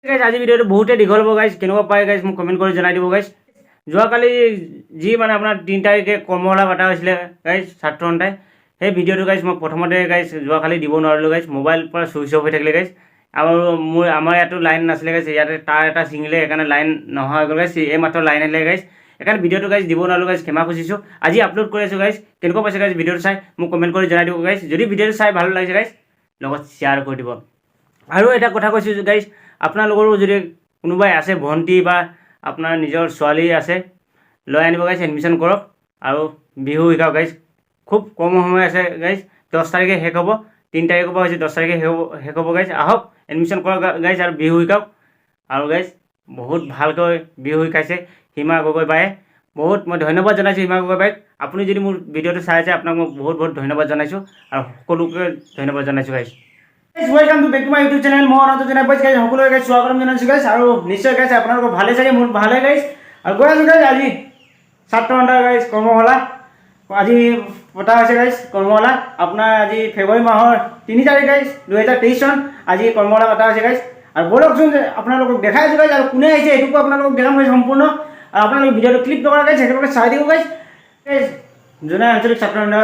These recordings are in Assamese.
গাইজ আজি ভিডিঅ'টো বহুতে দীঘল হ'ব গাইজ, কেনেকুৱা পায় গাইজ মোক কমেণ্ট কৰি জনাই দিব গাইজ। যোৱাকালি যি মানে আপোনাৰ 3 তাৰিখে কৰ্মশালা পতা হৈছিলে গাইজ ছাত্ৰ সন্থাই, সেই ভিডিঅ'টো গাইজ মই প্ৰথমতে গাইজ যোৱাকালি দিব নোৱাৰিলোঁ গাইজ, মোবাইল পৰা চুইচ অফ হৈ থাকিলে গাইজ। আৰু আমাৰ ইয়াতো লাইন নাছিলে গাইজ, ইয়াতে তাৰ এটা ছিঙিলে, সেইকাৰণে লাইন নোহোৱা হৈ গ'ল গাইজ, এই মাত্ৰ লাইন আহিলে গাইজ, সেইকাৰণে ভিডিঅ'টো গাইজ দিব নোৱাৰিলোঁ গাইজ, ক্ষমা খুজিছোঁ। আজি আপলোড কৰি আছোঁ গাইজ, কেনেকুৱা পাইছে গাইজ ভিডিঅ'টো চাই মোক কমেণ্ট কৰি জনাই দিব গাইজ। যদি ভিডিঅ'টো চাই ভাল লাগিছে গাইজ লগত শ্বেয়াৰ কৰি দিব। আৰু এটা কথা কৈছোঁ গাইজ, আপোনালোকৰো যদি কোনোবাই আছে ভণ্টি বা আপোনাৰ নিজৰ ছোৱালী আছে, লৈ আনিব গাইজ, এডমিশ্যন কৰক আৰু বিহু শিকাওক গাইজ। খুব কম সময় আছে গাইজ, 10 তাৰিখে শেষ হ'ব, 3 তাৰিখৰ পৰা হৈছে 10 তাৰিখে শেষ হ'ব গাইজ। আহক এডমিশ্যন কৰক গাইজ আৰু বিহু শিকাওক। আৰু গাইজ বহুত ভালকৈ বিহু শিকাইছে হিমা গগৈ বায়ে, বহুত মই ধন্যবাদ জনাইছোঁ হিমা গগৈ বাইক। আপুনি যদি মোৰ ভিডিঅ'টো চাই আছে আপোনাক মই বহুত বহুত ধন্যবাদ জনাইছোঁ আৰু সকলোকে ধন্যবাদ জনাইছোঁ guys. Welcome to back to my YouTube channel, মই অনন্ত জনাই গাইজ, সকলোকে গাইজ স্বাগতম জনাইছোঁ গাইজ। আৰু নিশ্চয় গাইজ আপোনালোকৰ ভালে চাগে, মোৰ ভালে গাইজ। আৰু গৈ আছোঁ গাইজ আজি ছাত্ৰ সন্থাৰ গাইজ কৰ্মশালা আজি পতা হৈছে গাইজ। কৰ্মশালা আপোনাৰ আজি ফেব্ৰুৱাৰী মাহৰ 3 তাৰিখ গাইজ 2023 চন আজি কৰ্মশালা পতা হৈছে গাইজ। আৰু বলকচোন আপোনালোকক দেখাই আছোঁ গাইজ, আৰু কোনে আহিছে এইটোকো আপোনালোকক দেখাম গাইজ সম্পূৰ্ণ। আৰু আপোনালোকে ভিডিঅ'টো ক্লিক নকৰা গাইজ, একেলগে চাই দিব গাইজ। জোনাই আঞ্চলিক ছাত্ৰ সন্থা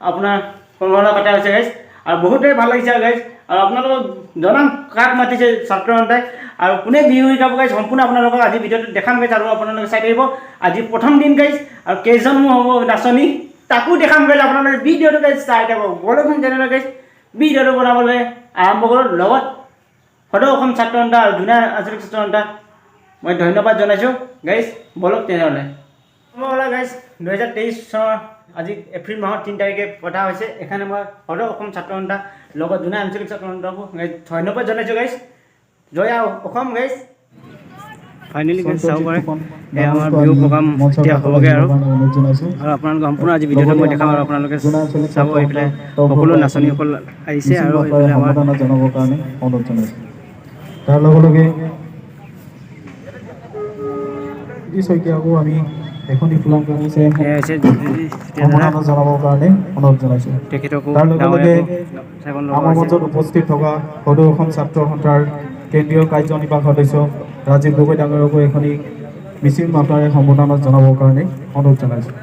আপোনাৰ কৰ্মশালা পতা হৈছে গাইজ, আৰু বহুতেই ভাল লাগিছে গাইজ। আৰু আপোনালোকক জনাম কাক মাতিছে ছাত্ৰ সন্থাই আৰু কোনে বিহু শিকাব গাইজ, সম্পূৰ্ণ আপোনালোকক আজি ভিডিঅ'টো দেখাম গাইজ। আৰু আপোনালোকে চাই থাকিব, আজি প্ৰথম দিন গাইজ, আৰু কেইজন হ'ব নাচনী তাকো দেখাম গাইজ। আপোনালোকে ভিডিঅ'টো গাইজ চাই থাকক, বলকচোন তেনেহ'লে গাইজ ভিডিঅ'টো বনাবলৈ আৰম্ভ কৰোঁ। লগত সদৌ অসম ছাত্ৰ সন্থা আৰু জোনাই আঞ্চলিক ছাত্ৰ সন্থা মই ধন্যবাদ জনাইছোঁ গাইজ। বলক তেনেহ'লে কৰ্মশালা গাইজ 2023 চনৰ আজি এপ্ৰিল মাহৰ 3 তাৰিখে পতা হৈছে। এখানে মই সদৌ অসম ছাত্ৰ সন্থা লগত জোনাই আঞ্চলিক ছাত্ৰ সন্থাকো গাইজ ধন্যবাদ জনাইছোঁ গাইজ। জয় অসম গাইজ। ফাইনেলি গাইজ চাব পাৰে এই আমাৰ বিহু প্ৰগ্ৰাম এতিয়া হ'বগৈ। আৰু আপোনালোকে সম্পূৰ্ণ আজি ভিডিঅ'টো মই দেখাম, আৰু আপোনালোকে চাব এইফালে সকলো নাচনীসকল আহিছে আৰু এইফালে আমাৰ জনাবৰ কাৰণে অনুৰোধ জনাইছোঁ। তাৰ লগে লগে শইকীয়াকো আমি এখনি ফুলাম কাটিছে সম্মাননা জনাবৰ কাৰণে অনুৰোধ জনাইছোঁ। তাৰ লগে লগে আমাৰ মাজত উপস্থিত থকা সদৌ অসম ছাত্ৰ সন্থাৰ কেন্দ্ৰীয় কাৰ্যনিৰ্বাহক সদস্য ৰাজীৱ গগৈ ডাঙৰীয়াকো এখনি মিচিং মাতাৰে সম্বোধনা জনাবৰ কাৰণে অনুৰোধ জনাইছোঁ।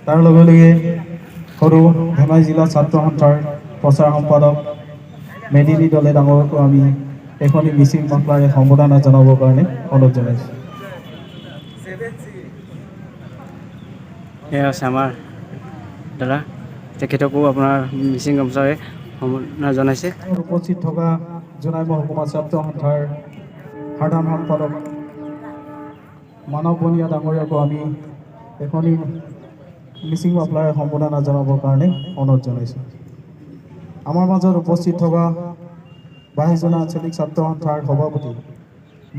তাৰ লগে লগে সৰু ধেমাজি জিলা ছাত্ৰ সন্থাৰ প্ৰচাৰ সম্পাদক মেদিনী দলে ডাঙৰকো আমি এখনি মিচিং মাতাৰে সম্বোধনা জনাবৰ কাৰণে অনুৰোধ জনাইছোঁ। এয়া আছে আমাৰ দাদা, তেখেতকো আপোনাৰ মিচিং গামোচাৰে সম্বোধনা জনাইছে। উপস্থিত থকা জোনাই মহকুমা ছাত্ৰ সন্থাৰ সাধাৰণ সম্পাদক মানৱ বনিয়া ডাঙৰীয়াকো আমি এখনি মিচিং মাফলাৰে সম্বোধনা জনাবৰ কাৰণে অনুৰোধ জনাইছোঁ। আমাৰ মাজত উপস্থিত থকা জোনাই আঞ্চলিক ছাত্ৰ সন্থাৰ সভাপতি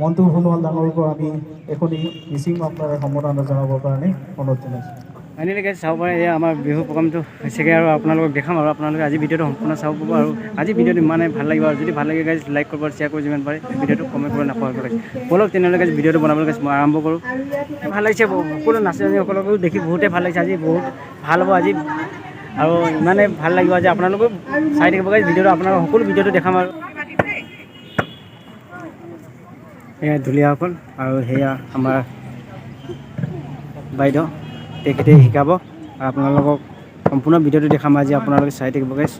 মন্টু সোণোৱাল ডাঙৰকো আমি এখনি মিচিং মাফলাৰে সম্বোধনা জনাবৰ কাৰণে অনুৰোধ জনাইছোঁ। ফাইনেলি গাইজ চাব পাৰে, এয়া আমাৰ বিহু প্ৰগ্ৰামটো হৈছেগৈ, আৰু আপোনালোকক দেখাম। আৰু আপোনালোকে আজি ভিডিঅ'টো সম্পূৰ্ণ চাব পাব। আৰু আজি ভিডিঅ'টো ইমানেই ভাল লাগিব, আৰু যদি ভাল লাগে গাইজ লাইক কৰিব, শ্বেয়াৰ কৰিব যিমান পাৰে, ভিডিঅ'টো কমেণ্ট কৰিব নাপাহৰিব গাইজ। বলক তেনেহ'লে গাইজ ভিডিঅ'টো বনাবলৈ গাইজ মই আৰম্ভ কৰোঁ। ভাল লাগিছে, সকলো নাচনীসকলকো দেখি বহুতেই ভাল লাগিছে। আজি বহুত ভাল হ'ব আজি, আৰু ইমানেই ভাল লাগিব আজি আপোনালোকেও চাই থাকিব গাইজ ভিডিঅ'টো। আপোনালোকক সকলো ভিডিঅ'টো দেখাম। আৰু এয়া ঢুলীয়াসকল, আৰু সেয়া আমাৰ বাইদেউ, তেখেতে শিকাব, আৰু আপোনালোকক সম্পূৰ্ণ ভিডিঅ'টো দেখাম আজি, আপোনালোকে চাই থাকিব গাইজ।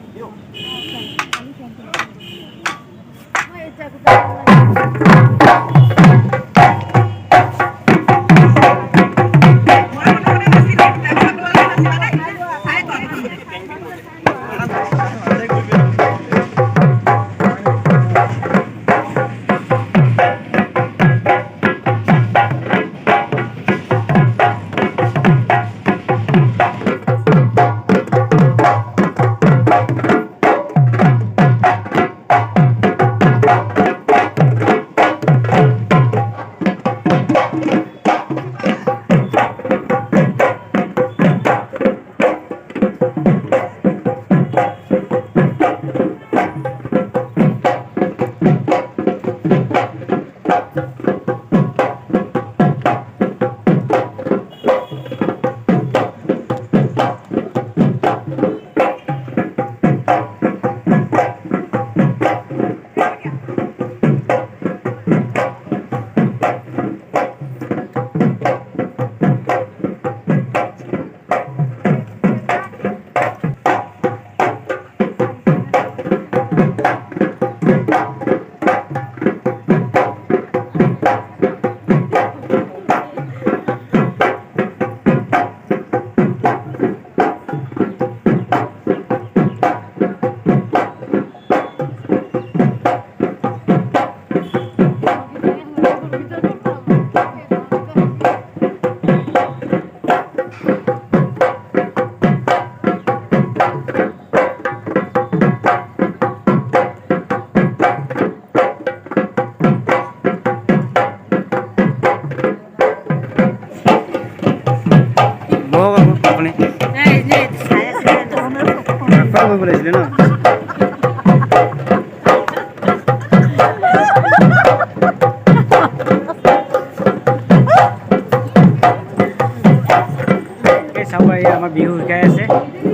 চাব আমাৰ বিহু শিকাই আছে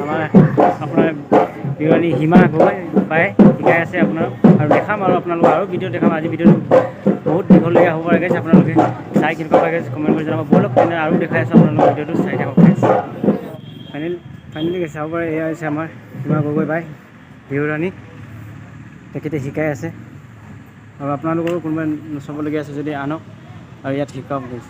আমাৰ আপোনাৰ বিহুৱানী হিমা গগৈ পাই শিকাই আছে আপোনাৰ আৰু দেখাম আৰু আপোনালোকক আৰু ভিডিঅ' দেখাম আজি ভিডিঅ'টো বহুত দীঘলীয়া হ'ব পাৰে গাইছ আপোনালোকে চাই কেনেকুৱা পাই গাইছ কমেণ্ট কৰি জনাব ব'লক তেনে আৰু দেখাই আছোঁ আপোনালোকৰ ভিডিঅ'টো চাই থাকক গাইছ ফাইনেলি গাইছ চাব পাৰে এয়া হৈছে আমাৰ হিমা গগৈ পাই বিহুৱানী তেখেতে শিকাই আছে আৰু আপোনালোকৰো কোনোবাই নচাবলগীয়া আছে যদি আনক আৰু ইয়াত শিকাওক গাইছ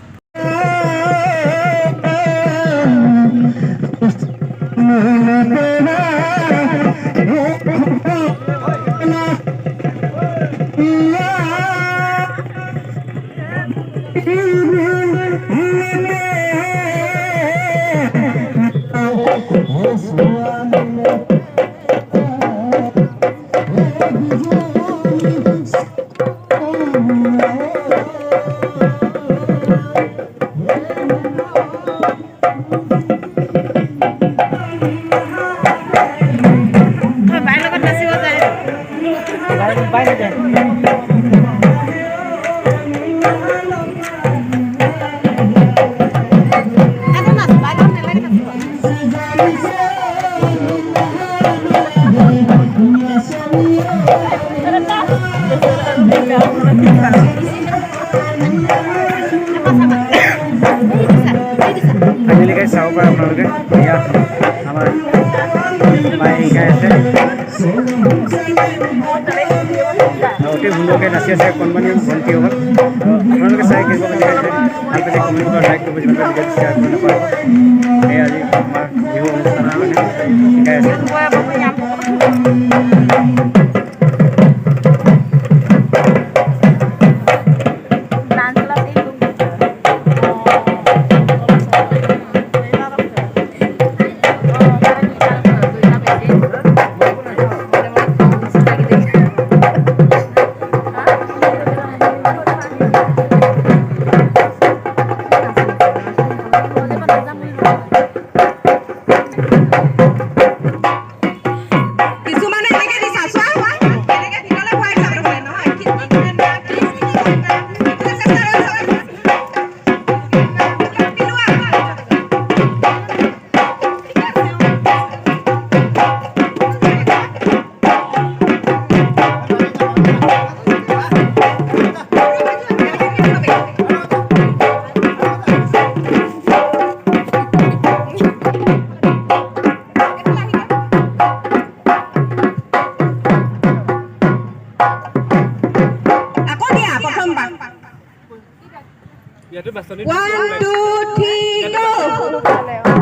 ফাইনেলি গাইছ চাব পাৰে আপোনালোকে এয়া আমাৰ মায়ে শিকাই আছে অতি সুন্দৰকৈ নাচি আছে কণমানি ভণ্টিসকল আপোনালোকে চাই কেনেকুৱা পাইছে ভাল পাইছে কমেণ্ট কৰা লাইক কৰিব যিমান ভিডিঅ'টো শ্বেয়াৰ কৰি নকৰিব এই আজি আমাৰ বিহু অনুষ্ঠানৰ শিকাই আছে One, two, three, go!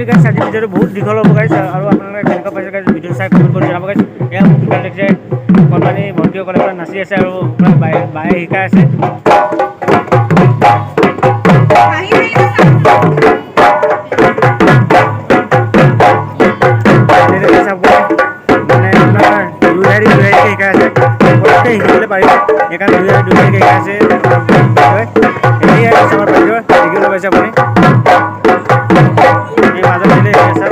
গাইছ আজি ভিডিঅ'টো বহুত দীঘল হ'ব গাইছ আৰু আপোনালোকে কেনেকুৱা পাইছে গাইছ ভিডিঅ'টো চাই কমেণ্ট কৰি জনাব গাইছ এয়া ভাল লাগিছে কণমানি ভণ্টিসকলে পৰা নাচি আছে আৰু বায়ে শিকাই আছে মানে আপোনাৰ দুই শিকাই আছে পটককৈ শিকিবলৈ পাৰিব সেইকাৰণে দুই দেখাই আছে এতিয়াই আছে আমাৰ বাইদেউ দেখিবলৈ পাইছে আপুনি এই মাজত দিলে আছে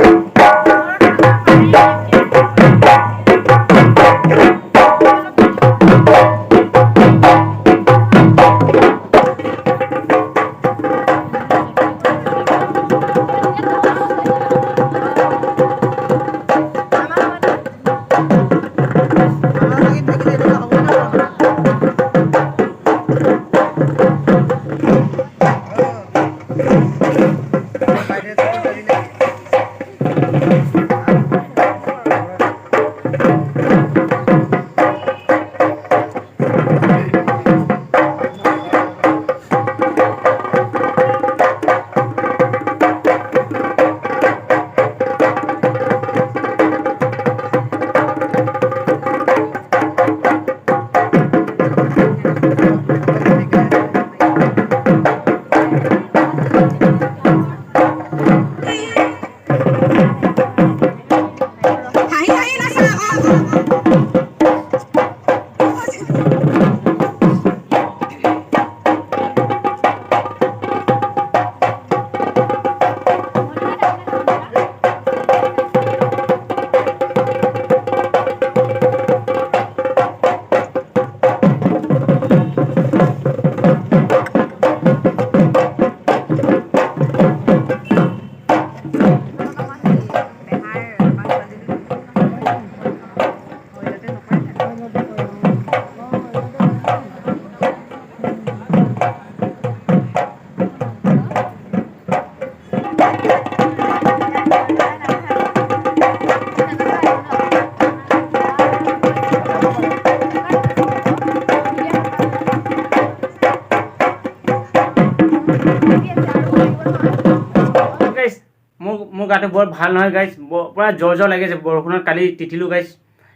মোৰ গাটো বৰ ভাল নহয় গাইজ পুৰা জ্বৰ লাগিছে বৰষুণত কালি তিতিলোঁ গাইজ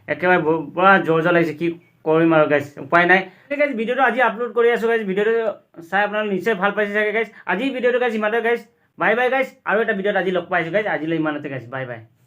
একেবাৰে পুৰা জ্বৰ লাগিছে কি কৰিম আৰু গাইজ উপায় নাই গাইজ ভিডিঅ'টো আজি আপলোড কৰি আছোঁ গাইজ ভিডিঅ'টো চাই আপোনালোকে নিশ্চয় ভাল পাইছে চাগে গাইজ আজি ভিডিঅ'টো গাইজ ইমানতে গাইজ বাই বাই গাইজ আৰু এটা ভিডিঅ'ত আজি লগ পাইছোঁ গাইজ আজিলৈ ইমানতে গাইজ বাই বাই